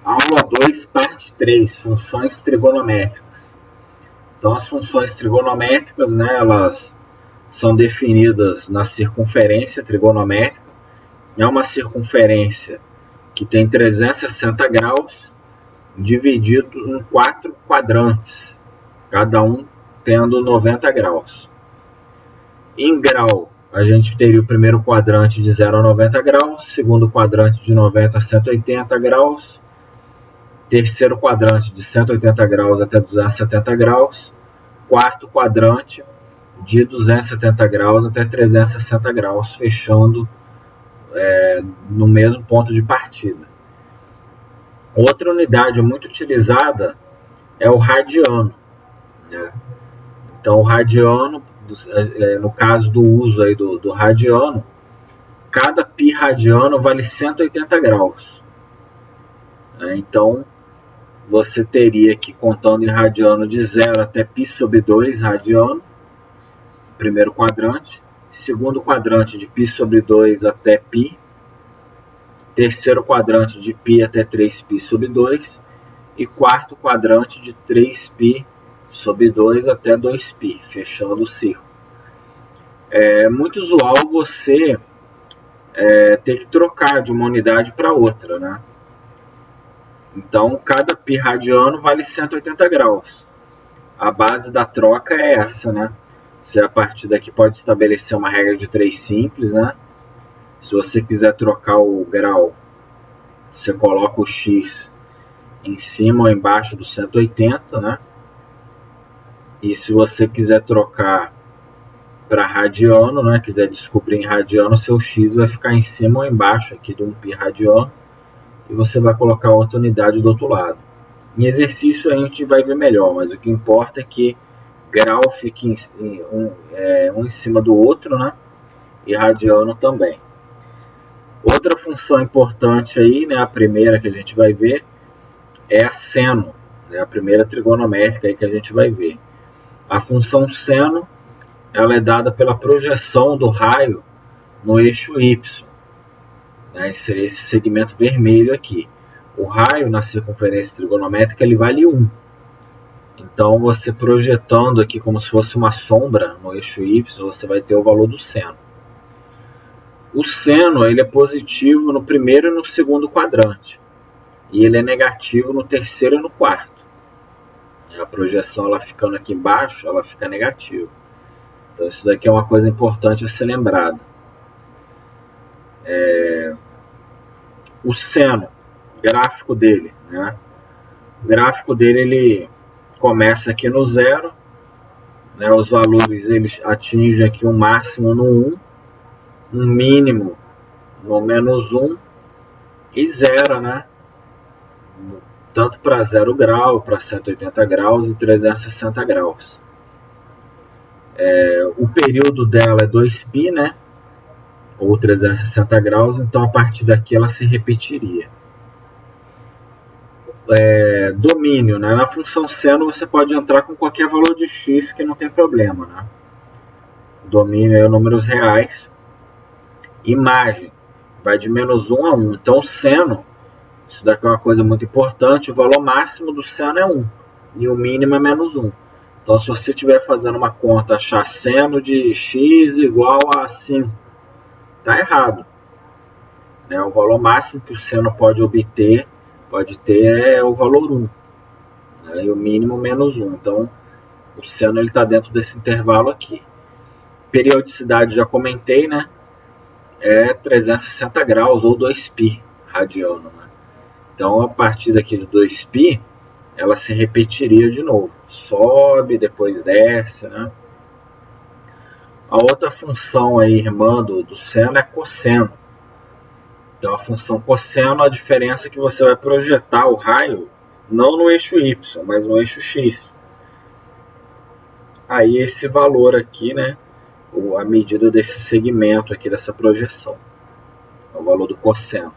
Aula 2, parte 3, funções trigonométricas. Então, as funções trigonométricas, né, elas são definidas na circunferência trigonométrica. É uma circunferência que tem 360 graus, dividido em 4 quadrantes, cada um tendo 90 graus. Em grau, a gente teria o primeiro quadrante de 0 a 90 graus, segundo quadrante de 90 a 180 graus, terceiro quadrante de 180 graus até 270 graus, quarto quadrante de 270 graus até 360 graus, fechando no mesmo ponto de partida. Outra unidade muito utilizada é o radiano, né? Então, o radiano, no caso do uso aí do radiano, cada π radiano vale 180 graus. Então, você teria que, contando em radiano, de 0 até π sobre 2 radiano, primeiro quadrante, segundo quadrante de π sobre 2 até π, terceiro quadrante de π até 3π sobre 2 e quarto quadrante de 3π sobre 2 até 2π, fechando o círculo. É muito usual você ter que trocar de uma unidade para outra, né? Então, cada π radiano vale 180 graus. A base da troca é essa, né? Você, a partir daqui, pode estabelecer uma regra de 3 simples, né? Se você quiser trocar o grau, você coloca o x em cima ou embaixo do 180, né? E se você quiser trocar para radiano, né? Quiser descobrir em radiano, seu x vai ficar em cima ou embaixo aqui de um π radiano. E você vai colocar outra unidade do outro lado. Em exercício a gente vai ver melhor, mas o que importa é que grau fique um em cima do outro, né? E radiano também. Outra função importante aí, né, a primeira que a gente vai ver, é a seno, né, a primeira trigonométrica aí que a gente vai ver. A função seno, ela é dada pela projeção do raio no eixo y. Esse segmento vermelho aqui. O raio na circunferência trigonométrica ele vale 1. Então, você projetando aqui como se fosse uma sombra no eixo y, você vai ter o valor do seno. O seno ele é positivo no primeiro e no segundo quadrante. E ele é negativo no terceiro e no quarto. A projeção ela ficando aqui embaixo, ela fica negativa. Então, isso daqui é uma coisa importante a ser lembrada. O seno, gráfico dele, né? O gráfico dele ele começa aqui no 0, né? Os valores eles atingem aqui um máximo no 1, um mínimo no menos 1 e 0, né? Tanto para 0 grau, para 180 graus e 360 graus. O período dela é 2π, né? Ou 360 graus, então a partir daqui ela se repetiria. Domínio, né? Na função seno você pode entrar com qualquer valor de x que não tem problema, né? Domínio é números reais. Imagem vai de menos 1 a 1. Então o seno, isso daqui é uma coisa muito importante, o valor máximo do seno é 1 e o mínimo é menos 1. Então se você estiver fazendo uma conta, achar seno de x igual a 5, está errado. O valor máximo que o seno pode ter é o valor 1, né? E o mínimo menos 1. Então, o seno está dentro desse intervalo aqui. Periodicidade, já comentei, né? É 360 graus ou 2π radiano, né? Então, a partir daqui de 2π, ela se repetiria de novo. Sobe, depois desce, né? A outra função aí, irmã do seno é cosseno. Então, a função cosseno, a diferença é que você vai projetar o raio não no eixo y, mas no eixo x. Aí, esse valor aqui, né, a medida desse segmento aqui, dessa projeção, é o valor do cosseno.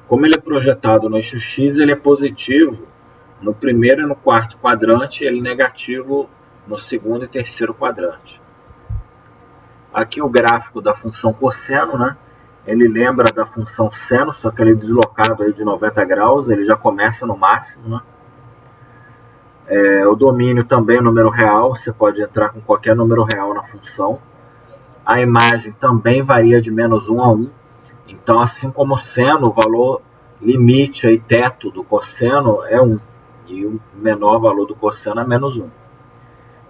Como ele é projetado no eixo x, ele é positivo no primeiro e no quarto quadrante, ele é negativo no segundo e terceiro quadrante. Aqui o gráfico da função cosseno, né? Ele lembra da função seno, só que ele é deslocado aí de 90 graus, ele já começa no máximo, né? O domínio também é número real, você pode entrar com qualquer número real na função. A imagem também varia de menos 1 a 1. Então, assim como o seno, o valor limite aí, teto do cosseno é 1. E o menor valor do cosseno é menos 1.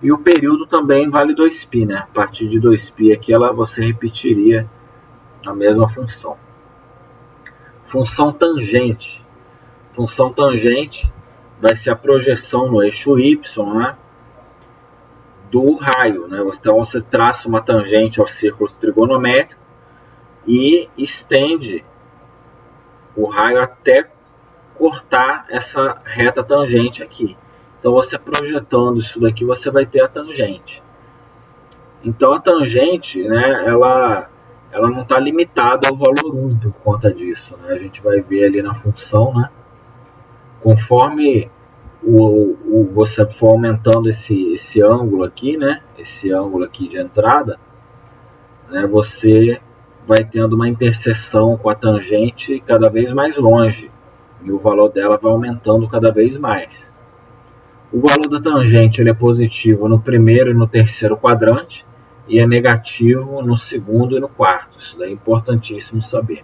E o período também vale 2π, né? A partir de 2π aqui você repetiria a mesma função. Função tangente. Função tangente vai ser a projeção no eixo y, né, do raio, né? Então você traça uma tangente ao círculo trigonométrico e estende o raio até cortar essa reta tangente aqui. Então você projetando isso daqui, você vai ter a tangente. Então a tangente, né, ela não está limitada ao valor 1 por conta disso, né? A gente vai ver ali na função, né? Conforme você for aumentando esse ângulo aqui, né? Esse ângulo aqui de entrada, né? Você vai tendo uma interseção com a tangente cada vez mais longe. E o valor dela vai aumentando cada vez mais. O valor da tangente ele é positivo no primeiro e no terceiro quadrante. E é negativo no segundo e no quarto. Isso daí é importantíssimo saber.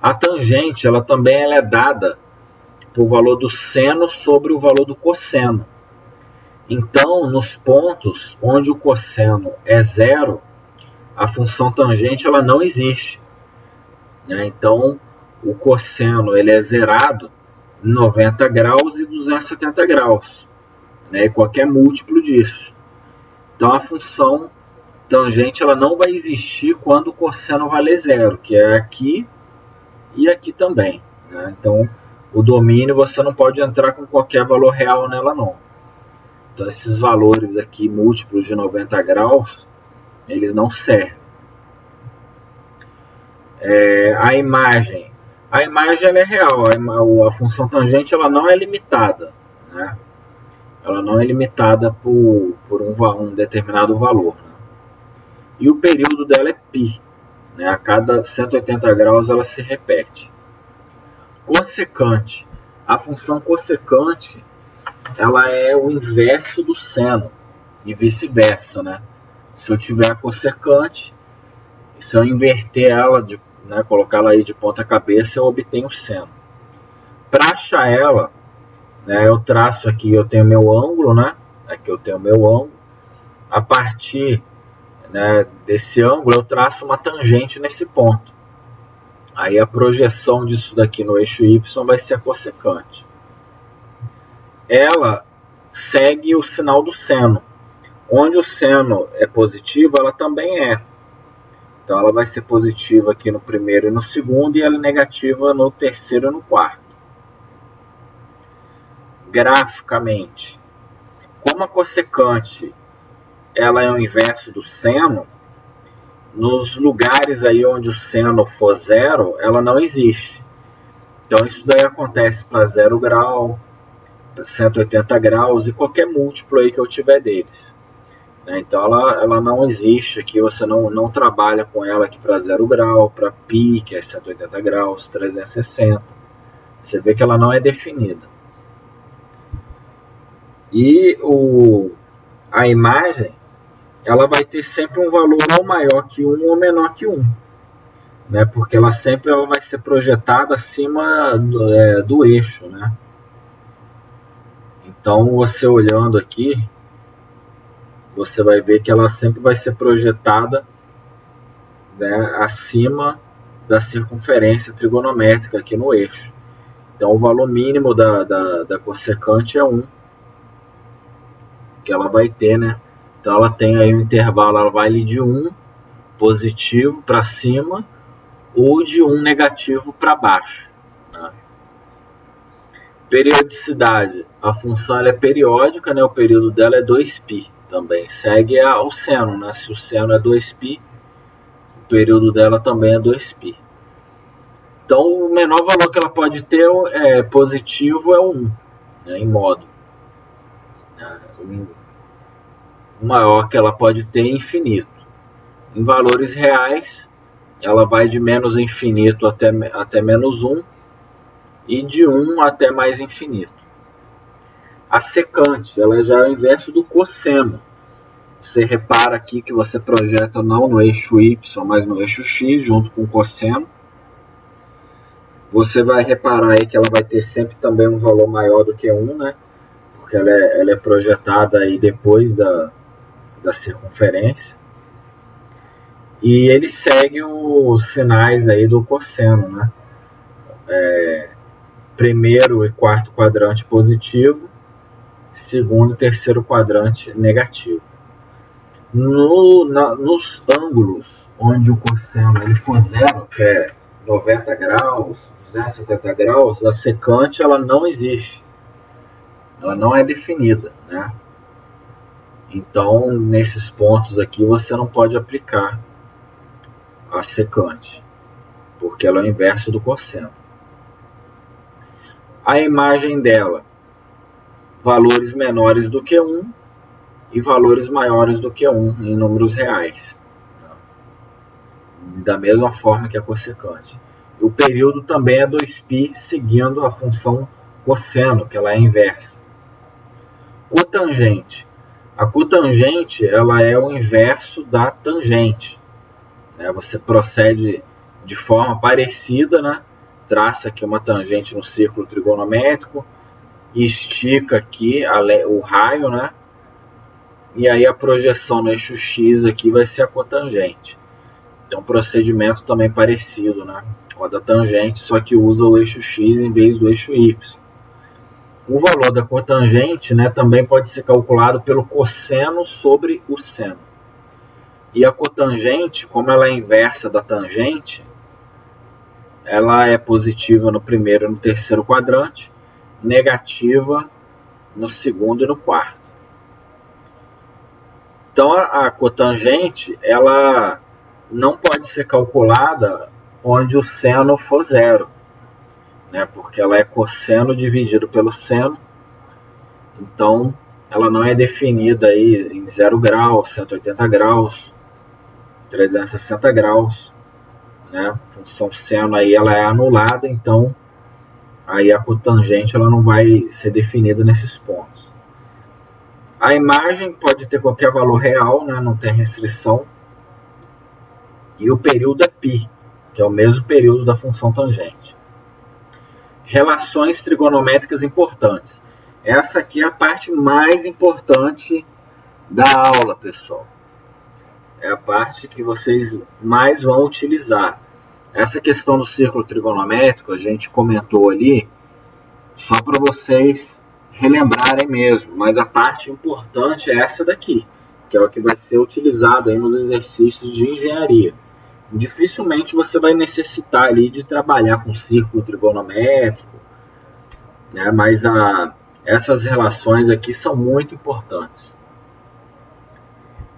A tangente ela também é dada por valor do seno sobre o valor do cosseno. Então, nos pontos onde o cosseno é zero, a função tangente ela não existe, né? Então, o cosseno ele é zerado em 90 graus e 270 graus, né? E qualquer múltiplo disso. Então, a função tangente ela não vai existir quando o cosseno vale zero, que é aqui e aqui também, né? Então, o domínio você não pode entrar com qualquer valor real nela não. Então esses valores aqui múltiplos de 90 graus, eles não servem. A imagem ela é real, a função tangente ela não é limitada, né? Ela não é limitada por um determinado valor, né? E o período dela é π, né? A cada 180 graus ela se repete. Cossecante. A função cossecante ela é o inverso do seno e vice-versa, né? Se eu tiver a cossecante, se eu inverter ela, né, colocar ela aí de ponta cabeça, eu obtenho o seno. Para achar ela, né, eu traço aqui, eu tenho meu ângulo, né? Aqui eu tenho meu ângulo. A partir, né, desse ângulo, eu traço uma tangente nesse ponto. Aí a projeção disso daqui no eixo y vai ser a cossecante. Ela segue o sinal do seno. Onde o seno é positivo, ela também é. Então ela vai ser positiva aqui no primeiro e no segundo, e ela é negativa no terceiro e no quarto. Graficamente, como a cossecante ela é o inverso do seno, nos lugares aí onde o seno for zero, ela não existe. Então isso daí acontece para 0 grau, 180 graus e qualquer múltiplo aí que eu tiver deles. Então ela não existe aqui, você não trabalha com ela aqui para 0 grau, para π, que é 180 graus, 360. Você vê que ela não é definida. E a imagem, ela vai ter sempre um valor ou maior que 1 ou menor que 1. Né? Porque ela sempre vai ser projetada acima do eixo. Né? Então, você olhando aqui, você vai ver que ela sempre vai ser projetada, né, acima da circunferência trigonométrica aqui no eixo. Então, o valor mínimo da cossecante é 1, que ela vai ter, né? Então, ela tem aí um intervalo, ela vai de 1 positivo para cima ou de 1 negativo para baixo. Né? Periodicidade. A função ela é periódica, né? O período dela é 2π. Também segue ao seno, né? Se o seno é 2π, o período dela também é 2π. Então, o menor valor que ela pode ter positivo é 1, né, em modo. O maior que ela pode ter é infinito. Em valores reais, ela vai de menos infinito até menos 1 e de 1 até mais infinito. A secante, ela já é o inverso do cosseno. Você repara aqui que você projeta não no eixo y, mas no eixo x, junto com o cosseno. Você vai reparar aí que ela vai ter sempre também um valor maior do que 1, né? Porque ela é projetada aí depois da circunferência. E ele segue os sinais aí do cosseno, né? Primeiro e quarto quadrante positivo, segundo e terceiro quadrante negativo. Nos ângulos onde o cosseno ele for zero, que é 90 graus, 270 graus, a secante ela não existe. Ela não é definida, né? Então, nesses pontos aqui, você não pode aplicar a secante, porque ela é o inverso do cosseno. A imagem dela, valores menores do que 1 e valores maiores do que 1 em números reais. Da mesma forma que a cossecante. O período também é 2π, seguindo a função cosseno, que ela é inversa. Cotangente. A cotangente ela é o inverso da tangente. Você procede de forma parecida, né? Traça aqui uma tangente no círculo trigonométrico, estica aqui o raio, né? E aí a projeção no eixo x aqui vai ser a cotangente. Então, um procedimento também parecido, né, com a da tangente, só que usa o eixo x em vez do eixo y. O valor da cotangente, né, também pode ser calculado pelo cosseno sobre o seno. E a cotangente, como ela é inversa da tangente, ela é positiva no primeiro e no terceiro quadrante, negativa no segundo e no quarto. Então, a cotangente, ela não pode ser calculada onde o seno for zero, né? Porque ela é cosseno dividido pelo seno. Então, ela não é definida aí em 0 graus, 180 graus, 360 graus, né? A função seno aí ela é anulada, então aí a cotangente ela não vai ser definida nesses pontos. A imagem pode ter qualquer valor real, né? Não tem restrição. E o período é π, que é o mesmo período da função tangente. Relações trigonométricas importantes. Essa aqui é a parte mais importante da aula, pessoal. É a parte que vocês mais vão utilizar. Essa questão do círculo trigonométrico, a gente comentou ali, só para vocês relembrarem mesmo. Mas a parte importante é essa daqui, que é o que vai ser utilizado aí nos exercícios de engenharia. Dificilmente você vai necessitar ali de trabalhar com círculo trigonométrico, né? Mas essas relações aqui são muito importantes.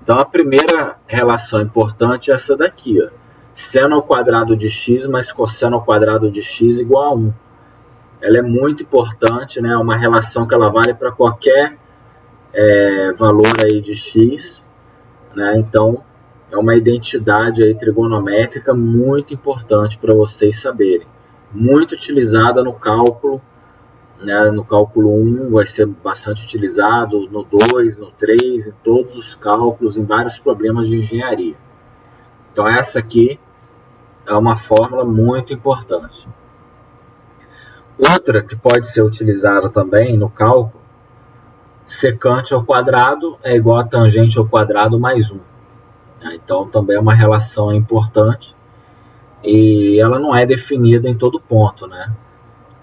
Então a primeira relação importante é essa daqui, ó. Seno ao quadrado de x mais cosseno ao quadrado de x igual a 1. Ela é muito importante, né? É uma relação que ela vale para qualquer valor aí de x, né? Então é uma identidade aí trigonométrica muito importante para vocês saberem. Muito utilizada no cálculo, né? No cálculo 1 vai ser bastante utilizado, no 2, no 3, em todos os cálculos, em vários problemas de engenharia. Então essa aqui é uma fórmula muito importante. Outra que pode ser utilizada também no cálculo, secante ao quadrado é igual a tangente ao quadrado mais 1. Então também é uma relação importante e ela não é definida em todo ponto, né?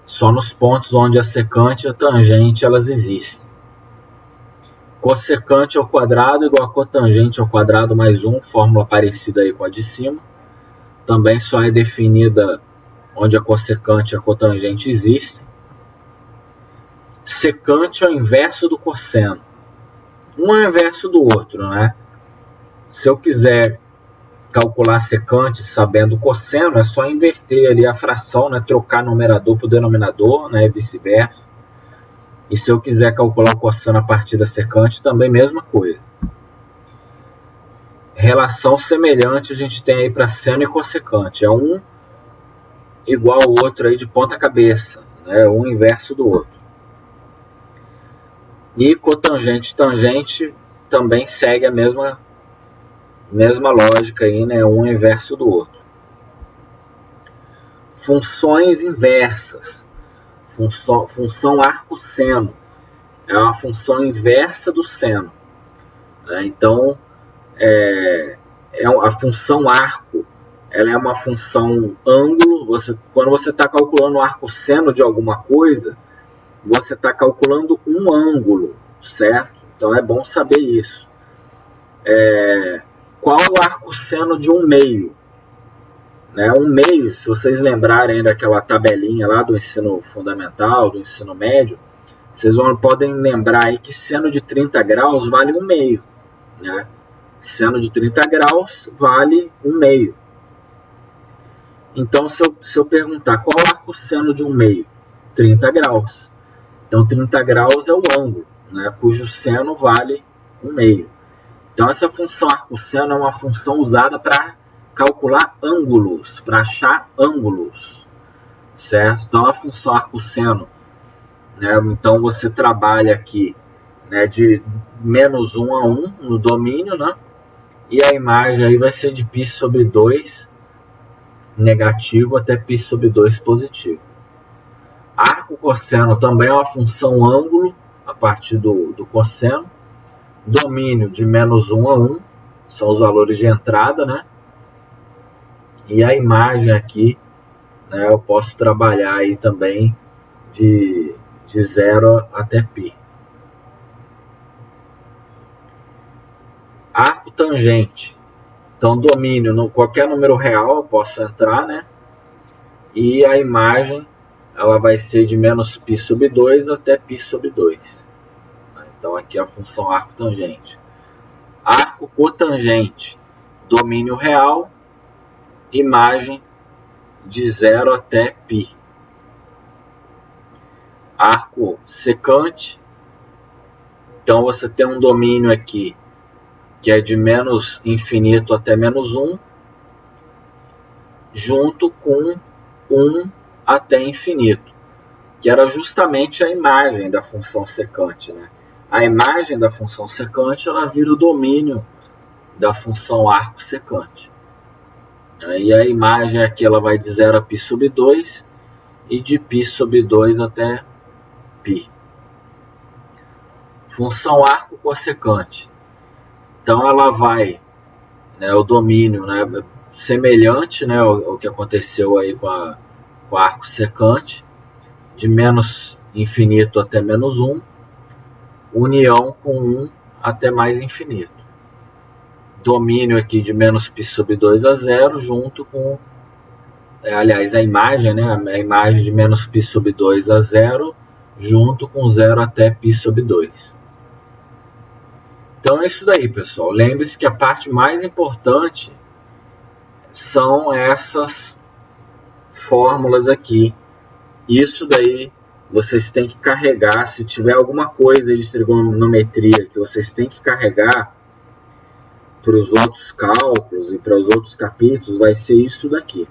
Só nos pontos onde a secante e a tangente elas existem. Cossecante ao quadrado igual a cotangente ao quadrado mais 1, fórmula parecida aí com a de cima. Também só é definida onde a cossecante e a cotangente existem. Secante é o inverso do cosseno. Um é o inverso do outro, né? Se eu quiser calcular secante sabendo o cosseno, é só inverter ali a fração, né? Trocar numerador por denominador, né? E vice-versa. E se eu quiser calcular o cosseno a partir da secante, também mesma coisa. relação semelhante a gente tem aí para seno e cossecante. É um igual ao outro aí de ponta cabeça, né? Um inverso do outro. E cotangente e tangente também segue a mesma lógica aí, né? Um inverso do outro. Funções inversas. Função arco-seno. É uma função inversa do seno. Né? Então, a função arco, ela é uma função ângulo. Quando você está calculando o arco-seno de alguma coisa, você está calculando um ângulo, certo? Então é bom saber isso. Qual é o arco-seno de um meio? Né? Um meio, se vocês lembrarem daquela tabelinha lá do ensino fundamental, do ensino médio, vocês podem lembrar aí que seno de 30 graus vale um meio. Né? Seno de 30 graus vale um meio. Então, se eu perguntar qual é o arco-seno de um meio? 30 graus. Então, 30 graus é o ângulo, né? Cujo seno vale um meio. Então, essa função arco-seno é uma função usada para calcular ângulos, para achar ângulos, certo? Então, a função arco-seno, né? Então, você trabalha aqui, né, de menos 1 a 1 no domínio, né? E a imagem aí vai ser de π sobre 2 negativo até π sobre 2 positivo. Arco-cosseno também é uma função ângulo a partir do cosseno. Domínio de menos 1 a 1 são os valores de entrada, né? E a imagem aqui, né, eu posso trabalhar aí também de 0 até π. Arco tangente. Então, domínio, qualquer número real eu posso entrar, né? E a imagem, ela vai ser de menos π sobre 2 até π sobre 2. Então, aqui é a função arco tangente. Arco cotangente. Domínio real, imagem de 0 até π. Arco secante. Então, você tem um domínio aqui que é de menos infinito até menos 1, junto com 1 até infinito, que era justamente a imagem da função secante. Né? A imagem da função secante, ela vira o domínio da função arco secante. E a imagem aqui, ela vai de 0 a π sobre 2 e de π sobre 2 até π. Função arco cossecante. Então, ela vai, né, o domínio, né, semelhante, né, ao que aconteceu aí com a arco secante, de menos infinito até menos 1, união com 1 até mais infinito. Domínio aqui de menos π sobre 2 a 0, junto com, aliás, a imagem, né, a imagem de menos π sobre 2 a 0, junto com 0 até π sobre 2. Então é isso daí, pessoal. Lembre-se que a parte mais importante são essas fórmulas aqui. Isso daí vocês têm que carregar. Se tiver alguma coisa de trigonometria que vocês têm que carregar para os outros cálculos e para os outros capítulos, vai ser isso daqui.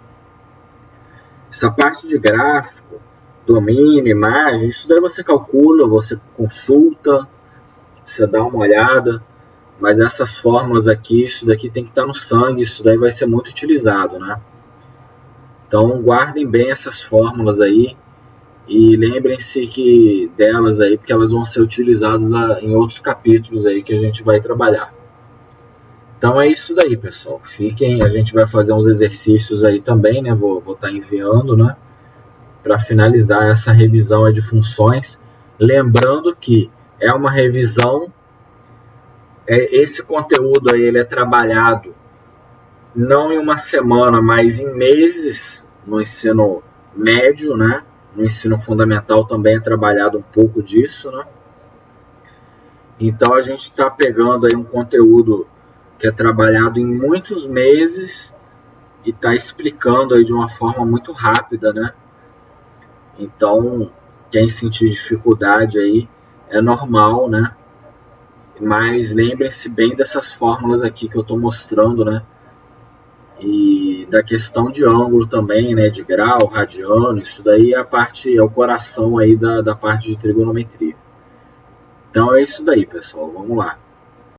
Essa parte de gráfico, domínio, imagem, isso daí você calcula, você consulta, você dá uma olhada, mas essas fórmulas aqui, isso daqui tem que estar no sangue, isso daí vai ser muito utilizado, né? Então guardem bem essas fórmulas aí e lembrem-se delas aí, porque elas vão ser utilizadas em outros capítulos aí que a gente vai trabalhar. Então é isso daí, pessoal. Fiquem, a gente vai fazer uns exercícios aí também, né? Vou estar enviando, né? Para finalizar essa revisão aí de funções, lembrando que é uma revisão, esse conteúdo aí ele é trabalhado não em uma semana, mas em meses no ensino médio, né? No ensino fundamental também é trabalhado um pouco disso, né? Então a gente está pegando aí um conteúdo que é trabalhado em muitos meses e está explicando aí de uma forma muito rápida, né? Então, quem sentir dificuldade aí, é normal, né? Mas lembrem-se bem dessas fórmulas aqui que eu estou mostrando, né? E da questão de ângulo também, né? De grau, radiano, isso daí é o coração aí da parte de trigonometria. Então é isso daí, pessoal. Vamos lá.